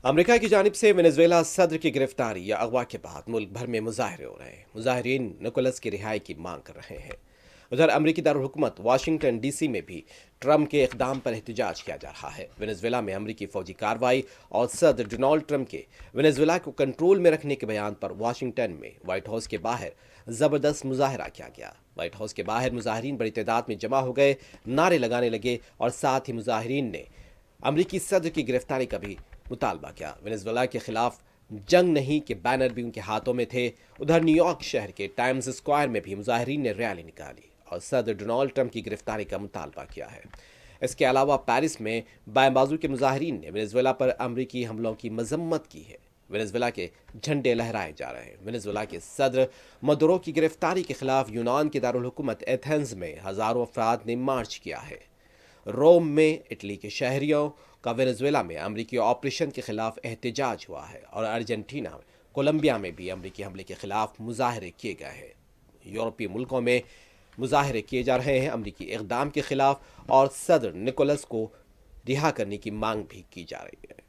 امریکہ کی جانب سے ونیزویلا صدر کی گرفتاری یا اغوا کے بعد ملک بھر میں مظاہرے ہو رہے ہیں۔ مظاہرین نکولس کی رہائی کی مانگ کر رہے ہیں۔ ادھر امریکی دارالحکومت واشنگٹن ڈی سی میں بھی ٹرمپ کے اقدام پر احتجاج کیا جا رہا ہے۔ ونیزویلا میں امریکی فوجی کارروائی اور صدر ڈونالڈ ٹرمپ کے ونیزویلا کو کنٹرول میں رکھنے کے بیان پر واشنگٹن میں وائٹ ہاؤس کے باہر زبردست مظاہرہ کیا گیا۔ وائٹ ہاؤس کے باہر مظاہرین بڑی تعداد میں جمع ہو گئے، نعرے لگانے لگے اور ساتھ ہی مظاہرین نے امریکی صدر کی گرفتاری کا بھی مطالبہ کیا۔ ونیزویلا کے خلاف جنگ نہیں کے بینر بھی ان کے ہاتھوں میں تھے۔ ادھر نیو یارک شہر کے ٹائمز اسکوائر میں بھی مظاہرین نے ریلی نکالی اور صدر ڈونالڈ ٹرمپ کی گرفتاری کا مطالبہ کیا ہے۔ اس کے علاوہ پیرس میں بائیں بازو کے مظاہرین نے ونیزویلا پر امریکی حملوں کی مذمت کی ہے۔ ونیزویلا کے جھنڈے لہرائے جا رہے ہیں۔ ونیزویلا کے صدر مدورو کی گرفتاری کے خلاف یونان کے دارالحکومت ایتھنز میں ہزاروں افراد نے مارچ کیا ہے۔ روم میں اٹلی کے شہریوں کا ونیزویلا میں امریکی آپریشن کے خلاف احتجاج ہوا ہے اور ارجنٹینا کولمبیا میں بھی امریکی حملے کے خلاف مظاہرے کیے گئے ہیں۔ یورپی ملکوں میں مظاہرے کیے جا رہے ہیں امریکی اقدام کے خلاف اور صدر نکولس کو رہا کرنے کی مانگ بھی کی جا رہی ہے۔